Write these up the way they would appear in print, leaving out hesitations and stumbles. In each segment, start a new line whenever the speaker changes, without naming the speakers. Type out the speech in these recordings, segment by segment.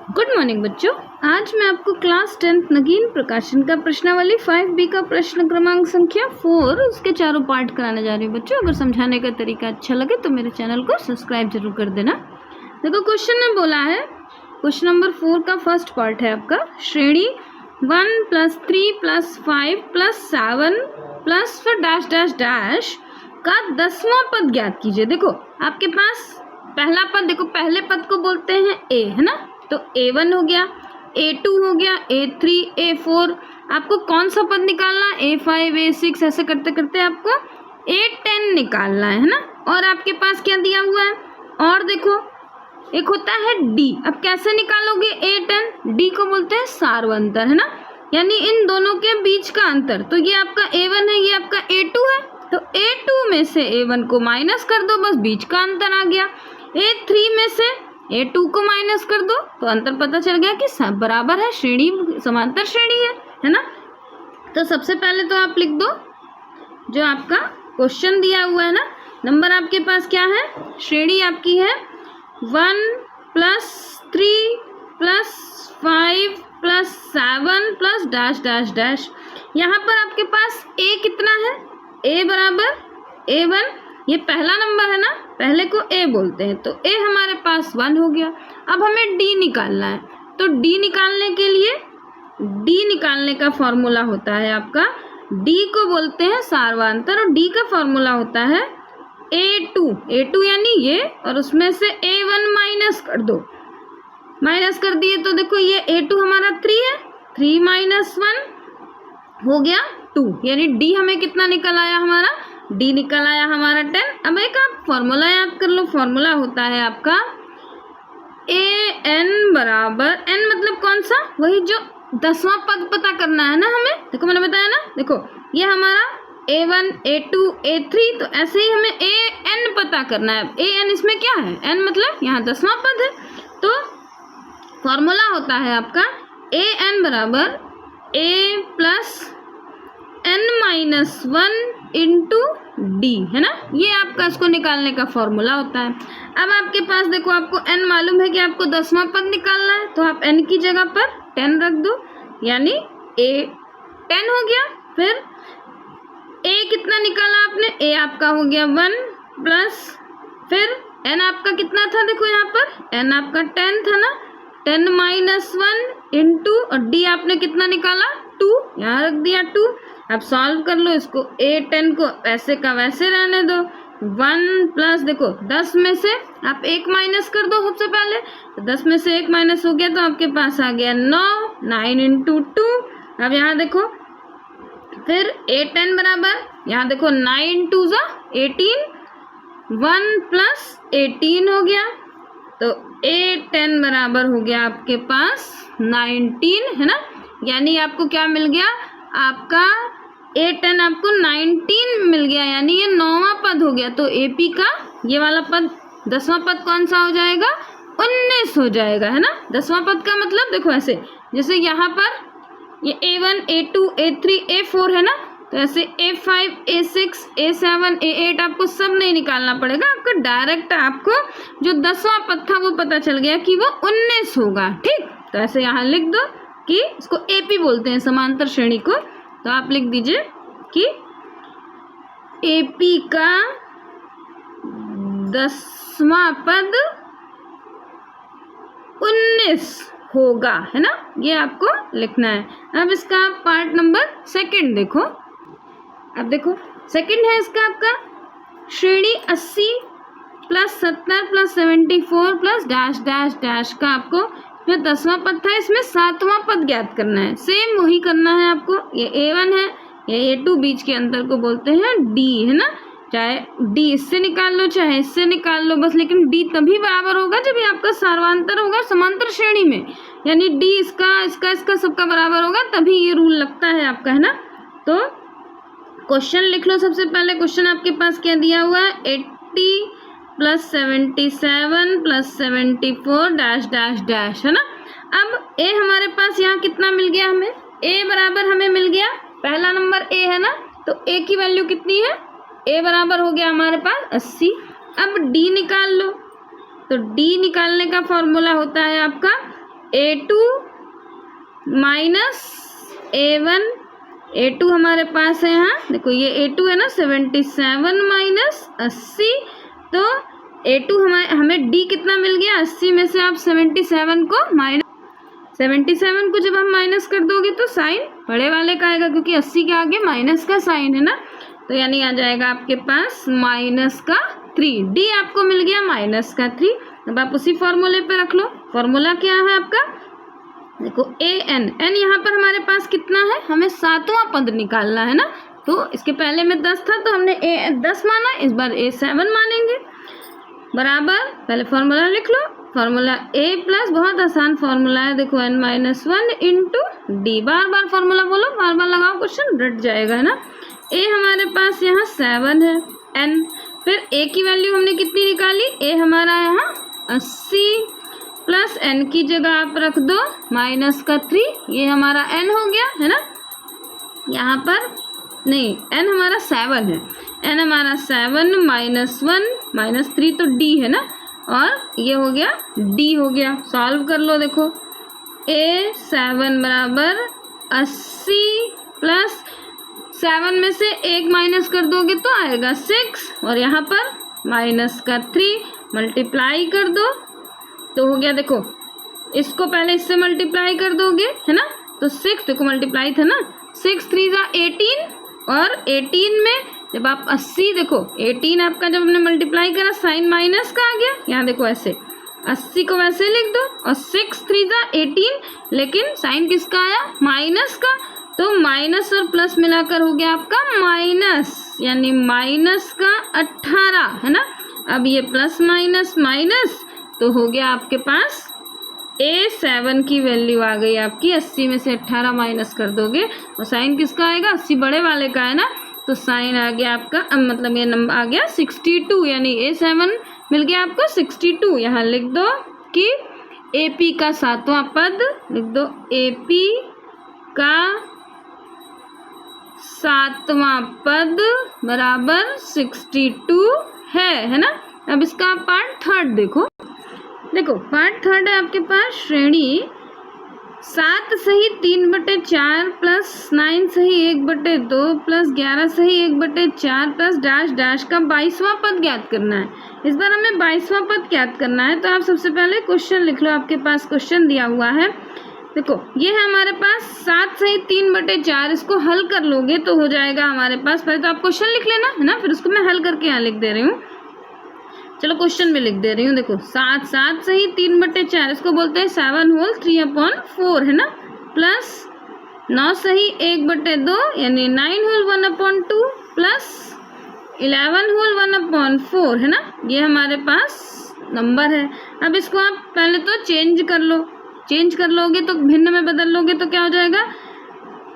Good morning बच्चों। आज मैं आपको क्लास 10th नगीन प्रकाशन का प्रश्नावली 5B का प्रश्न क्रमांक संख्या 4 उसके चारों पार्ट कराने जा रही हूँ बच्चों। अगर समझाने का तरीका अच्छा लगे तो मेरे चैनल को सब्सक्राइब जरूर कर देना। देखो क्वेश्चन में बोला है, क्वेश्चन नंबर 4 का फर्स्ट पार्ट है आपका, श्रेणी 1 + 3 + 5 + 7 प्लस फिर डैश डैश डैश का 10वां पद ज्ञात कीजिए। देखो आपके पास पहला पद, देखो पहले पद को बोलते हैं ए, है ना, तो A1 हो गया, A2 हो गया, A3, A4। आपको कौन सा पद निकालना है? A5, A6 ऐसे करते करते आपको A10 निकालना है ना। और आपके पास क्या दिया हुआ है? और देखो एक होता है D। अब कैसे निकालोगे A10? D को बोलते हैं सार्वंतर, है ना, यानी इन दोनों के बीच का अंतर। तो ये आपका A1 है, ये आपका A2 है, तो A2 में से A1 को माइनस कर दो, बस बीच का अंतर आ गया। A3 में से A2 को माइनस कर दो तो अंतर पता चल गया कि सब बराबर है, श्रेणी समांतर श्रेणी है ना। तो सबसे पहले तो आप लिख दो जो आपका क्वेश्चन दिया हुआ है ना। नंबर आपके पास क्या है? श्रेणी आपकी है 1 + 3 + 5 + 7 + डैश डैश डैश। यहाँ पर आपके पास A कितना है? A बराबर A1, ये पहला नंबर है ना, पहले को A बोलते हैं, तो A हमारे पास 1 हो गया। अब हमें D निकालना है, तो D निकालने के लिए D निकालने का फॉर्मूला होता है आपका, D को बोलते हैं सार्वंतर, और D का फॉर्मूला होता है A2 यानी ये, और उसमें से A1 माइनस कर दो। माइनस कर दिए तो देखो ये A2 हमारा 3 है, 3 - 1 हो गया 2, यानी D हमें कितना निकल आया? हमारा D निकल आया हमारा 10। अब एक आप फॉर्मूला याद कर लो, फॉर्मूला होता है आपका AN बराबर N, मतलब कौन सा? वही जो 10वां पद पता करना है ना हमें। देखो मैंने बताया ना, देखो ये हमारा A1, A2, A3, तो ऐसे ही हमें AN पता करना है। AN इसमें क्या है? N मतलब यहाँ 10वां पद है, तो फॉर्मूला होता है आपका AN बराबर A + N - 1 × D, है ना। ये आपका इसको निकालने का फॉर्मूला होता है। अब आपके पास देखो, आपको N मालूम है कि आपको 10वां पद निकालना है, तो आप N की जगह पर 10 रख दो, यानी A 10 हो गया। फिर A कितना निकाला आपने? A आपका हो गया 1 प्लस, फिर N आपका कितना था? देखो यहाँ पर N आपका 10 था ना, 10 - 1 × और D आपने कितना निकाला? 2, यहाँ रख दिया 2। अब सॉल्व कर लो इसको, A10 को वैसे का वैसे रहने दो। 1 प्लस, देखो 10 में से आप 1 माइनस कर दो सबसे पहले, तो 10 में से 1 माइनस हो गया तो आपके पास आ गया 9, 9 × 2। अब यहाँ देखो फिर A10 बराबर, यहाँ देखो 9 × 2 = 18, 1 + 18 हो गया, तो A10 बराबर हो गया आपके पास 19, है ना। यानी आपको क्या मिल गया? आपका A10 आपको 19 मिल गया, यानी ये 9वां पद हो गया। तो AP का ये वाला पद 10वां पद कौन सा हो जाएगा? 19 हो जाएगा, है ना। 10वां पद का मतलब देखो ऐसे, जैसे यहाँ पर ये A1, A2, A3, A4 है ना, तो ऐसे A5, A6, A7, A8 आपको सब नहीं निकालना पड़ेगा, आपको डायरेक्ट आपको जो 10वां पद था वो पता चल गया कि वो 19 होगा। ठीक, तो ऐसे यहाँ लिख दो कि इसको AP बोलते हैं, समांतर श्रेणी को। तो आप लिख दीजिए कि AP का 10वां पद 19 होगा, है ना, ये आपको लिखना है। अब इसका पार्ट नंबर 2 देखो। अब देखो सेकंड है इसका आपका, श्रेणी 80 + 70 + 74 + डैश डैश डैश का आपको जो 10वां पद था इसमें 7वां पद ज्ञात करना है। सेम वही करना है आपको। ये A1 है, ये A2, बीच के अंतर को बोलते हैं D, है ना। चाहे D इससे निकाल लो चाहे इससे निकाल लो, बस लेकिन D तभी बराबर होगा जब ये आपका सार्वंतर होगा समांतर श्रेणी में, यानी D इसका सबका बराबर होगा, तभी ये रूल लगता है आपका, है ना। तो क्वेश्चन लिख लो सबसे पहले। क्वेश्चन आपके पास क्या दिया हुआ है? 80 + 77 + 74 डैश डैश डैश, है ना। अब A हमारे पास यहाँ कितना मिल गया हमें? A बराबर हमें मिल गया, पहला नंबर A है ना, तो A की वैल्यू कितनी है? A बराबर हो गया हमारे पास 80। अब D निकाल लो, तो D निकालने का फॉर्मूला होता है आपका A2 माइनस A1, A2 हमारे पास है यहाँ, देखो ये A2 है ना 77 माइनस 80, तो A2 हमें D कितना मिल गया, 80 में से आप 77 को जब हम माइनस कर दोगे तो साइन बड़े वाले का आएगा, क्योंकि 80 के आगे माइनस का साइन है ना, तो यानी आ जाएगा आपके पास माइनस का 3। D आपको मिल गया माइनस का 3। अब आप उसी फॉर्मूले पे रख लो। फॉर्मूला क्या है आपका, देखो an, n यहाँ पर हमारे पास कितना है, हमें 7वां पद निकालना है ना, तो इसके पहले में 10 था तो हमने A10 माना, इस बार A7 मानेंगे, बराबर पहले फॉर्मूला लिख लो। फॉर्मूला A प्लस, बहुत आसान फॉर्मूला है, देखो n-1 इंटू डी, बार बार फॉर्मूला बोलो, बार बार लगाओ, क्वेश्चन रट जाएगा है ना। A हमारे पास यहाँ 7 है, n, फिर A की वैल्यू हमने कितनी निकाली, A हमारा यहाँ 80 प्लस n की जगह आप रख दो माइनस का 3, ये हमारा n हो गया है ना, यहाँ पर नहीं n हमारा 7 है, n हमारा 7 माइनस 1 माइनस 3 तो d है ना, और ये हो गया d हो गया। सॉल्व कर लो, देखो A7 बराबर 80 प्लस 7 में से 1 माइनस कर दोगे तो आएगा 6, और यहाँ पर माइनस का 3 मल्टीप्लाई कर दो तो हो गया, देखो इसको पहले इससे मल्टीप्लाई कर दोगे है ना, तो 6, देखो मल्टीप्लाई था ना, 6 3 जा 18, और 18 में जब आप 80, देखो 18 आपका जब हमने मल्टीप्लाई करा साइन माइनस का आ गया, यहाँ देखो ऐसे 80 को वैसे लिख दो, और 6 3 जा 18, लेकिन साइन किसका आया, माइनस का, तो माइनस और प्लस मिलाकर हो गया आपका माइनस, यानी माइनस का 18 है ना। अब ये प्लस माइनस माइनस तो हो गया आपके पास A7 की वैल्यू आ गई आपकी, 80 में से 18 माइनस कर दोगे और साइन किसका आएगा, 80 बड़े वाले का है ना, तो साइन आ गया आपका, मतलब ये नंबर आ गया 62, यानी A7 मिल गया आपको 62। यहाँ लिख दो कि AP का 7वां पद, लिख दो AP का 7वां पद बराबर 62 है ना। अब इसका पार्ट थर्ड देखो, पार्ट थर्ड है आपके पास, श्रेणी 7 सही 3/4 प्लस 9 सही 1/2 प्लस 11 सही 1/4 प्लस डैश डैश का 22वां पद ज्ञात करना है। इस बार हमें 22वां पद ज्ञात करना है, तो आप सबसे पहले क्वेश्चन लिख लो, आपके पास क्वेश्चन दिया हुआ है। देखो ये है हमारे पास 7 सही 3/4, इसको हल कर लोगे तो हो जाएगा हमारे पास, पहले तो आप क्वेश्चन लिख लेना है ना, फिर उसको मैं हल करके यहाँ लिख दे रही हूँ। चलो क्वेश्चन में लिख दे रही हूँ, देखो 7 सही 3/4, इसको बोलते हैं 7 होल 3/4 है ना, प्लस 9 सही 1/2 यानी 9 होल 1/2 प्लस 11 होल 1/4 है ना, ये हमारे पास नंबर है। अब इसको आप पहले तो चेंज कर लो, चेंज कर लोगे तो भिन्न में बदल लोगे तो क्या हो जाएगा,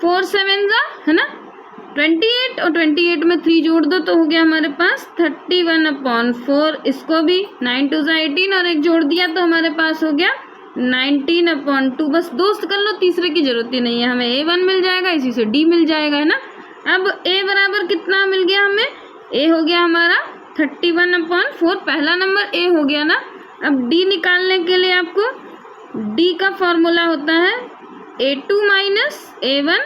4 7 जा है ना 28, और 28 में 3 जोड़ दो तो हो गया हमारे पास 31/4, इसको भी 9 2 जा 18 और एक जोड़ दिया तो हमारे पास हो गया 19/2। बस दोस्त कर लो, तीसरे की जरूरत ही नहीं है, हमें A1 मिल जाएगा, इसी से D मिल जाएगा है ना। अब A बराबर कितना मिल गया हमें, A हो गया हमारा 31/4, पहला नंबर A हो गया ना। अब D निकालने के लिए आपको D का फॉर्मूला होता है A2 माइनस A1,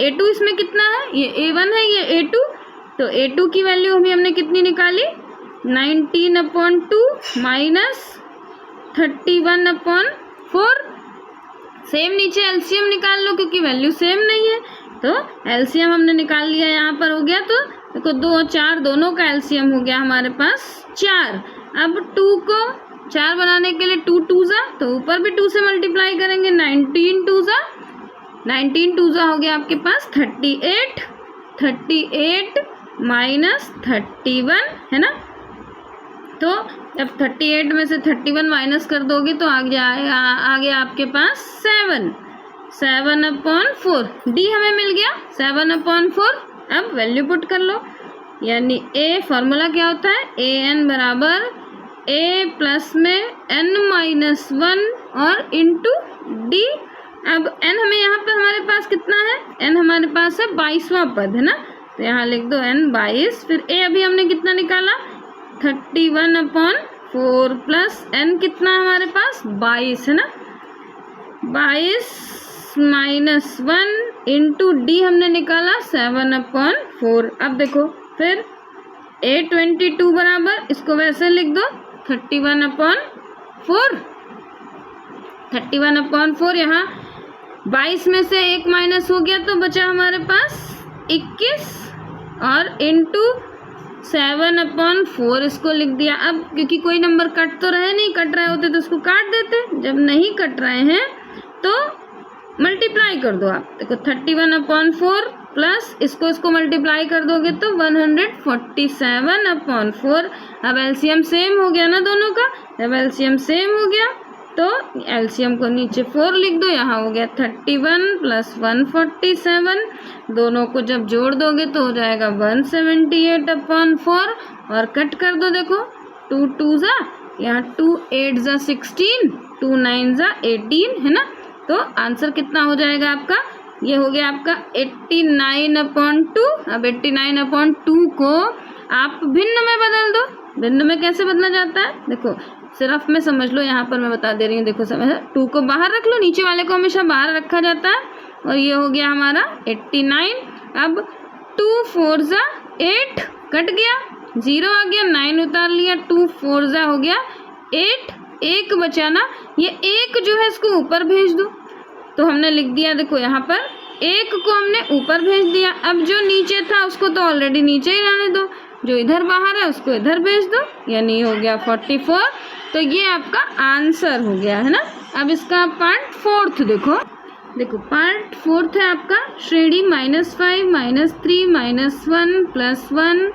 A2 इसमें कितना है, ये A1 है, ये A2, तो A2 की वैल्यू अभी हमने कितनी निकाली 19/2 माइनस 31/4, सेम नीचे एलसीएम निकाल लो क्योंकि वैल्यू सेम नहीं है, तो एलसीएम हमने निकाल लिया, यहाँ पर हो गया, तो देखो 2 और 4 दोनों का एलसीएम हो गया हमारे पास 4। अब 2 को 4 बनाने के लिए 2 2 जा, तो ऊपर भी 2 से मल्टीप्लाई करेंगे, 19 2 जा हो गया आपके पास 38 माइनस 31 है ना, तो जब 38 में से 31 माइनस कर दोगे तो आ गया आपके पास 7/4, D हमें मिल गया 7/4। अब वैल्यू पुट कर लो, यानी A फॉर्मूला क्या होता है, AN बराबर A प्लस में n-1 और इंटू D। अब n हमें यहाँ पर हमारे पास कितना है, n हमारे पास है 22वां पद है ना, तो यहाँ लिख दो n 22, फिर A अभी हमने कितना निकाला 31/4 प्लस n कितना हमारे पास 22 है ना, 22 माइनस 1 इंटू डी हमने निकाला 7/4। अब देखो फिर A22 बराबर, इसको वैसे लिख दो 31/4। 31/4 यहाँ 22 में से 1 माइनस हो गया तो बचा हमारे पास 21 और इंटू 7/4 इसको लिख दिया। अब क्योंकि कोई नंबर कट तो रहे नहीं, कट रहे होते तो इसको काट देते, जब नहीं कट रहे हैं तो मल्टीप्लाई कर दो। आप देखो 31/4 प्लस इसको मल्टीप्लाई कर दोगे तो 147/4। अब एलसीएम सेम हो गया ना दोनों का, जब एलसीएम सेम हो गया तो एलसीएम को नीचे 4 लिख दो। यहाँ हो गया 31 प्लस 147, दोनों को जब जोड़ दोगे तो हो जाएगा 178/4 और कट कर दो। देखो 2 2 जा, यहाँ 2 8 जा 16, 2 9 जा 18 है ना। तो आंसर कितना हो जाएगा आपका, ये हो गया आपका 89/2। अब 89/2 को आप भिन्न में बदल दो। भिन्न में कैसे बदला जाता है, देखो सिर्फ में समझ लो, यहाँ पर मैं बता दे रही हूँ। देखो समझ, 2 को बाहर रख लो, नीचे वाले को हमेशा बाहर रखा जाता है और ये हो गया हमारा 89। अब 2 4 जा 8, कट गया, 0 आ गया, 9 उतार लिया, 2 4 जा हो गया 8, 1 बचा ना, ये 1 जो है इसको ऊपर भेज दो। तो हमने लिख दिया, देखो यहाँ पर 1 को हमने ऊपर भेज दिया। अब जो नीचे था उसको तो ऑलरेडी नीचे ही रहने दो, जो इधर बाहर है उसको इधर भेज दो, यानी हो गया 44। तो ये आपका आंसर हो गया है ना। अब इसका पार्ट 4 देखो पार्ट 4 है आपका श्रेणी -5 -3 -1 +1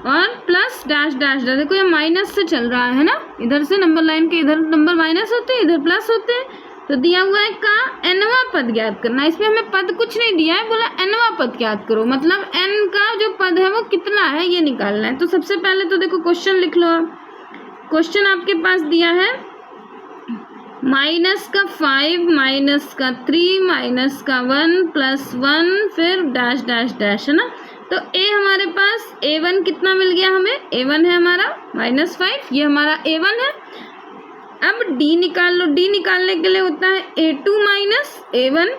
और प्लस डैश डैश डैश। देखो ये माइनस से चल रहा है ना, इधर से नंबर लाइन के इधर नंबर माइनस होते हैं, इधर प्लस होते हैं। तो दिया हुआ है का nवां पद ज्ञात करना। इसमें हमें पद कुछ नहीं दिया है, बोला nवां पद ज्ञात करो, मतलब n का जो पद है वो कितना है ये निकालना है। तो सबसे पहले तो देखो क्वेश्चन लिख लो। आप क्वेश्चन आपके पास दिया है -5 -3 -1 +1 फिर डैश डैश डैश है ना। तो a हमारे पास a1 कितना मिल गया हमें, a1 है हमारा -5, ये हमारा a1 है। अब d निकाल लो, d निकालने के लिए होता है a2 - a1।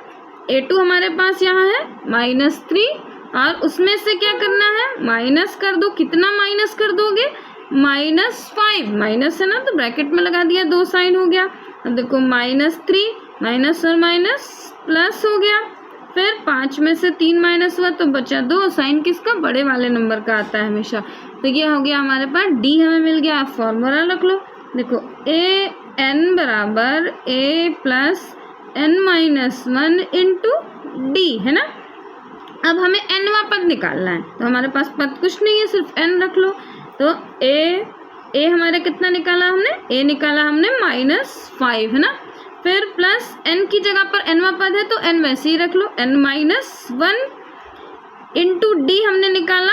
a2 हमारे पास यहाँ है -3 और उसमें से क्या करना है, माइनस कर दो। कितना माइनस कर दोगे, -5, माइनस है ना तो ब्रैकेट में लगा दिया, 2 साइन हो गया। अब देखो -3 माइनस और माइनस प्लस हो गया, फिर 5 में से 3 माइनस हुआ तो बचा 2। साइन किसका, बड़े वाले नंबर का आता है हमेशा। तो ये हो गया हमारे पास d हमें मिल गया। आप फॉर्मूला रख लो, देखो an बराबर a + n-1 इंटू डी है ना। अब हमें nवां पद निकालना है, तो हमारे पास पद कुछ नहीं है, सिर्फ n रख लो। तो a हमारे कितना निकाला हमने, a निकाला हमने -5 है ना। फिर प्लस n की जगह पर nवां पद है तो n वैसे ही रख लो, n-1 इंटू डी हमने निकाला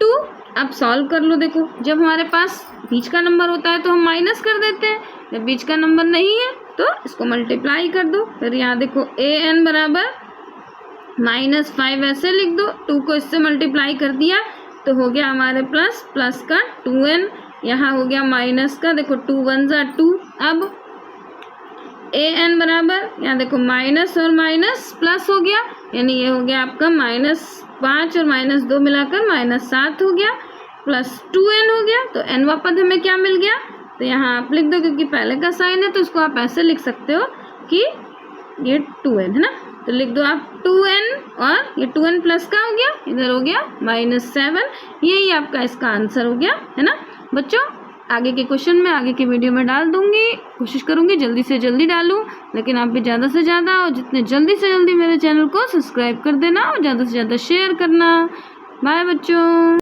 2। अब सॉल्व कर लो। देखो जब हमारे पास बीच का नंबर होता है तो हम माइनस कर देते हैं, जब बीच का नंबर नहीं है तो इसको मल्टीप्लाई कर दो। फिर यहाँ देखो an बराबर -5 ऐसे लिख दो, 2 को इससे मल्टीप्लाई कर दिया तो हो गया हमारे प्लस का 2n, यहाँ हो गया माइनस का, देखो 2 1 जा 2। अब an बराबर यहाँ देखो माइनस और माइनस प्लस हो गया, यानी ये हो गया आपका -5 और -2 मिलाकर -7 हो गया, प्लस 2n हो गया। तो nवां पद हमें क्या मिल गया, तो यहाँ आप लिख दो, क्योंकि पहले का साइन है तो इसको आप ऐसे लिख सकते हो कि ये 2n है ना। तो लिख दो आप 2n और ये 2n प्लस का हो गया, इधर हो गया -7। यही आपका इसका आंसर हो गया है ना बच्चों। आगे के क्वेश्चन में आगे की वीडियो में डाल दूंगी, कोशिश करूंगी जल्दी से जल्दी डालूं, लेकिन आप भी ज़्यादा से ज़्यादा और जितने जल्दी से जल्दी मेरे चैनल को सब्सक्राइब कर देना और ज़्यादा से ज़्यादा शेयर करना। बाय बच्चों।